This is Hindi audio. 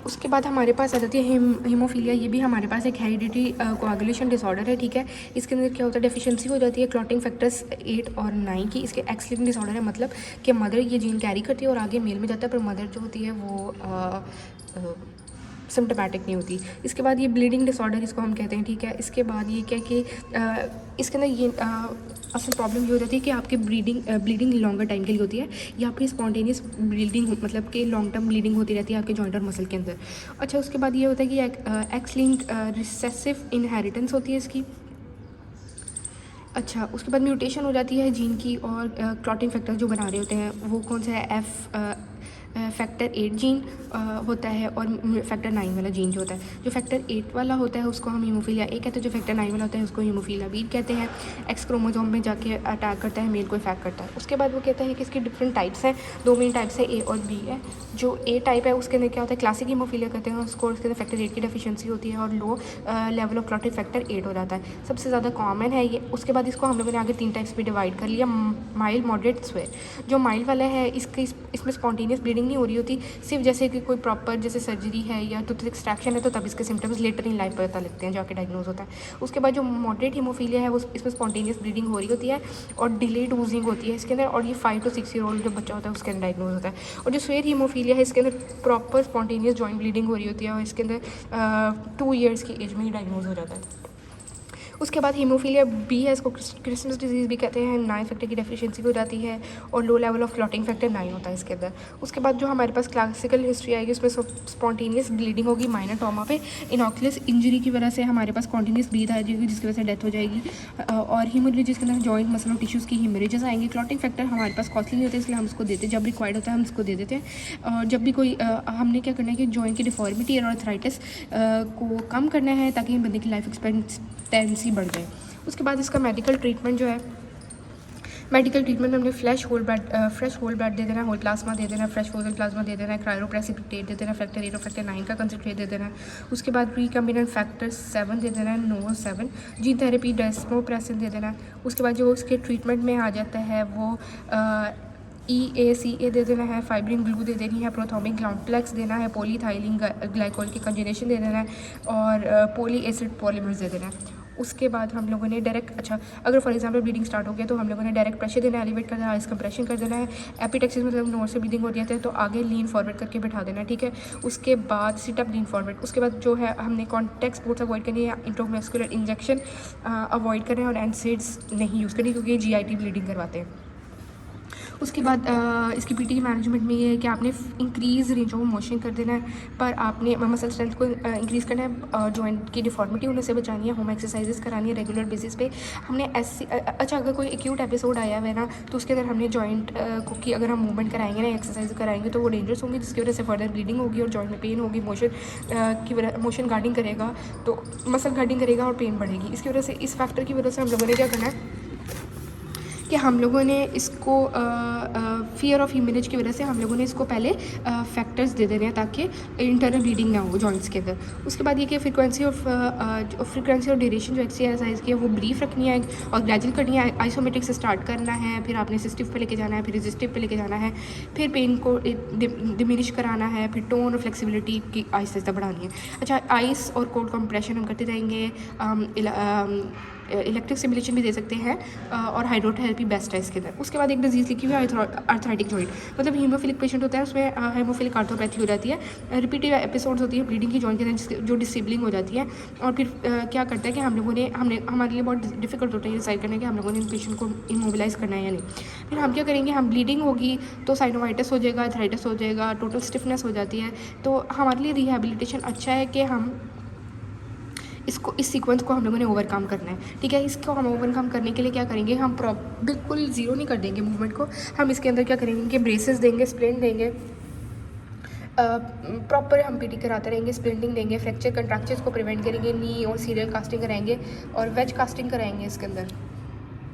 उसके बाद हमारे पास आ जाती है हीमोफीलिया। ये भी हमारे पास एक हेरिडिटी कोआगुलेशन डिसऑर्डर है, ठीक है। इसके अंदर क्या होता है, डेफिशिएंसी हो जाती है क्लॉटिंग फैक्टर्स 8 और 9 की। इसके एक्स लिंक्ड डिसऑर्डर है, मतलब कि मदर ये जीन कैरी करती है और आगे मेल में जाता है, पर मदर जो होती है वो सिम्टोमेटिक नहीं होती। इसके बाद ये ब्लीडिंग डिसऑर्डर इसको हम कहते हैं, ठीक है। इसके बाद ये क्या कि इसके अंदर ये असल प्रॉब्लम ये हो जाती है कि आपकी ब्लीडिंग लॉन्गर टाइम के लिए होती है, या फिर स्पॉन्टेनियस ब्लीडिंग, मतलब कि लॉन्ग टर्म ब्लीडिंग होती रहती है आपके जॉइंट और मसल के अंदर। अच्छा, उसके बाद ये होता है कि एक्स लिंक रिसेसिव इनहेरिटेंस होती है इसकी। अच्छा, उसके बाद म्यूटेशन हो जाती है जीन की, और क्लॉटिंग फैक्टर जो बना रहे होते हैं वो कौन सा है, फैक्टर 8 जीन होता है, और फैक्टर 9 वाला जीन जो होता है, जो फैक्टर 8 वाला होता है उसको हम हीमोफीलिया ए कहते हैं, जो फैक्टर 9 वाला होता है उसको हीमोफीलिया बी कहते हैं। एक्स क्रोमोसोम में जाके अटैक करता है, मेल को इफेक्ट करता है। उसके बाद वो कहता है कि इसकी डिफरेंट टाइप्स हैं, 2 मेन टाइप्स है, ए और बी है। जो ए टाइप है उसके अंदर क्या होता है, क्लासिक हीमोफीलिया कहते हैं उसको, उसके अंदर फैक्टर 8 की डेफिशिएंसी होती है और low level of clotting factor 8 हो जाता है, सबसे ज़्यादा कॉमन है ये। उसके बाद इसको हम लोगों ने आगे 3 टाइप्स में डिवाइड कर लिया, माइल्ड, मॉडरेट, स्वेयर। जो माइल्ड वाला है इसमें स्पॉन्टेनियस ब्लीडिंग नहीं हो रही होती, सिर्फ जैसे कि कोई प्रॉपर जैसे सर्जरी है या टूथ एक्सट्रैक्शन है तो तब इसके सिम्टम्स लेटर इन लाइफ पता लगते हैं, जाके डायग्नोज होता है। उसके बाद जो मॉडरेट हीमोफीलिया है वो इसमें स्पॉन्टेनियस ब्लीडिंग हो रही होती है और डिलेड ओजिंग होती है इसके अंदर, और ये 5 to 6 ईयर ओल्ड जो बच्चा होता है उसके अंदर डायग्नोज होता है। और जो स्वेयर हीमोफीलिया है इसके अंदर प्रॉपर स्पॉन्टेनियस जॉइंट ब्लीडिंग हो रही होती है और इसके अंदर 2 ईयर्स की एज में ही डायग्नोज हो जाता है। उसके बाद हीमोफीलिया बी है, इसको क्रिसमस डिजीज़ भी कहते हैं, 9 फैक्टर की डेफिशिएंसी हो जाती है और low level of clotting factor 9 होता है इसके अंदर। उसके बाद जो हमारे पास क्लासिकल हिस्ट्री आएगी उसमें स्पॉन्टेनियस ब्लीडिंग होगी माइनर ट्रॉमा पे, इनॉकुलस इंजरी की वजह से हमारे पास कॉन्टीन्यूस ब्लीड आ जाएगी जिसकी वजह से डेथ हो जाएगी, और हीमोरेजिस के अंदर जॉइंट मसल और टिश्यूज़ की हीमोरेजेस आएंगे। क्लॉटिंग फैक्टर हमारे पास कॉस्टली नहीं होते इसलिए हम उसको देते हैं, जब रिक्वायर्ड होता है हम उसको दे देते हैं। और जब भी कोई हमने क्या करना है कि जॉइंट की डिफॉर्मिटी और आर्थराइटिस को कम करना है ताकि बंदे की लाइफ एक्सपेक्टेंसी बढ़ जाए। उसके बाद इसका मेडिकल ट्रीटमेंट जो है, मेडिकल ट्रीटमेंट में हमने फ्रेश होल ब्लड दे देना है, होल प्लाज्मा दे देना है, फ्रेश फ्रोजन प्लाज्मा दे देना है, क्रायोप्रेसिपिटेट दे देना है, फैक्टर 8 और फैक्टर 9 का कंसंट्रेट दे देना है। उसके बाद रिकम्बिनेंट फैक्टर 7 दे देना है, नोवो 7, जीन थेरेपी डेस्मोप्रेसिन दे देना है। उसके बाद जो उसके ट्रीटमेंट में आ जाता है वो EACA दे देना है, फाइब्रिन ग्लू दे देनी है, प्रोथोमिक कॉम्प्लेक्स देना है, पॉलीथाइलिन ग्लाइकोल की कंजुगेशन दे देना है और पॉली एसिड पॉलीमर्स दे देना है। उसके बाद हम लोगों ने डायरेक्ट, अच्छा अगर फॉर एग्जांपल ब्लीडिंग स्टार्ट हो गया तो हम लोगों ने डायरेक्ट प्रेशर देना है, एलिवेट कर देना है, आइस कंप्रेशन कर देना है। एपिटेक्सिस मतलब नोज से ब्लीडिंग हो रही है तो आगे लीन फॉरवर्ड करके बैठा देना है, ठीक है। उसके बाद सिट अप लीन फॉरवर्ड। उसके बाद जो है हमने कॉन्टैक्ट स्पोर्ट्स अवॉइड करनी है, इंट्रामस्कुलर इंजेक्शन अवॉइड करना है और एनसेड्स नहीं यूज़ करनी क्योंकि ये GIT ब्लीडिंग करवाते हैं। उसके बाद इसकी PT मैनेजमेंट में ये है कि आपने इंक्रीज़ रेंज ऑफ मोशन कर देना है, पर आपने मसल स्ट्रेंथ को इंक्रीज़ करना है, जॉइंट की डिफॉर्मिटी होने से बचानी है, होम एक्सरसाइजेस करानी है रेगुलर बेसिस पे। हमने अच्छा अगर कोई एक्यूट एपिसोड आया हुआ है ना तो उसके अंदर हमने जॉइंट को की अगर हम मूवमेंट कराएंगे ना, एक्सरसाइज कराएंगे तो वो डेंजरस होंगी जिसकी वजह से फर्दर ब्लीडिंग होगी और जॉइंट में पेन होगी। मोशन गार्डिंग करेगा तो मसल गार्डिंग करेगा और पेन बढ़ेगी। इसकी वजह से, इस फैक्टर की वजह से हम लोगों ने क्या करना है कि हम लोगों ने इसको फियर ऑफ हीमरेज की वजह से हम लोगों ने इसको पहले फैक्टर्स दे देने हैं ताकि इंटरनल ब्लीडिंग ना हो जॉइंट्स के अंदर। उसके बाद ये कि फ्रीक्वेंसी और ड्यूरेशन जो एक्सरसाइज की है वो ब्रीफ रखनी है और ग्रेजुअल करनी है। आइसोमेट्रिक से स्टार्ट करना है, फिर आपने असिस्टिव पे लेके जाना है, फिर रेजिस्टिव पे लेके जाना है, फिर पेन को डिमिनिश कराना है, फिर टोन और फ्लेक्सिबिलिटी की आहिस्ता आहिस्ता बढ़ानी है। अच्छा, आइस और कोल्ड कंप्रेशन हम करते रहेंगे, इलेक्ट्रिक स्टिमुलेशन भी दे सकते हैं और हाइड्रोथेरेपी बेस्ट है इसके अंदर। उसके बाद एक डिजीज़ लिखी हुई है आर्थराइटिक जॉइंट, मतलब हीमोफिलिक पेशेंट होता है उसमें हीमोफिलिक आर्थोपैथी हो जाती है, रिपीटेड एपिसोड्स होती है ब्लीडिंग की जॉइंट के अंदर जो डिसेबलिंग हो जाती है। और फिर क्या करता है कि हमने हमारे लिए बहुत डिफिकल्ट होता है डिसाइड करना कि हम लोगों ने इन पेशेंट को इमोबिलाइज करना है या नहीं। फिर हम क्या करेंगे, हम ब्लीडिंग होगी तो साइनोवाइटिस हो जाएगा, आर्थराइटिस हो जाएगा, टोटल स्टिफनेस हो जाती है। तो हमारे लिए रिहेबिलिटेशन अच्छा है कि हम इस सीक्वेंस को हम लोगों ने ओवरकम करना है, ठीक है। इसको हम ओवरकम करने के लिए क्या करेंगे, हम बिल्कुल ज़ीरो नहीं कर देंगे मूवमेंट को। हम इसके अंदर क्या करेंगे कि ब्रेसेस देंगे, स्प्लिंट देंगे, प्रॉपर हम PT कराते रहेंगे, स्प्लिंटिंग देंगे, फ्रैक्चर कंट्रैक्चर्स को प्रिवेंट करेंगे, नी और सीरियल कास्टिंग कराएंगे और वेज कास्टिंग कराएंगे इसके अंदर।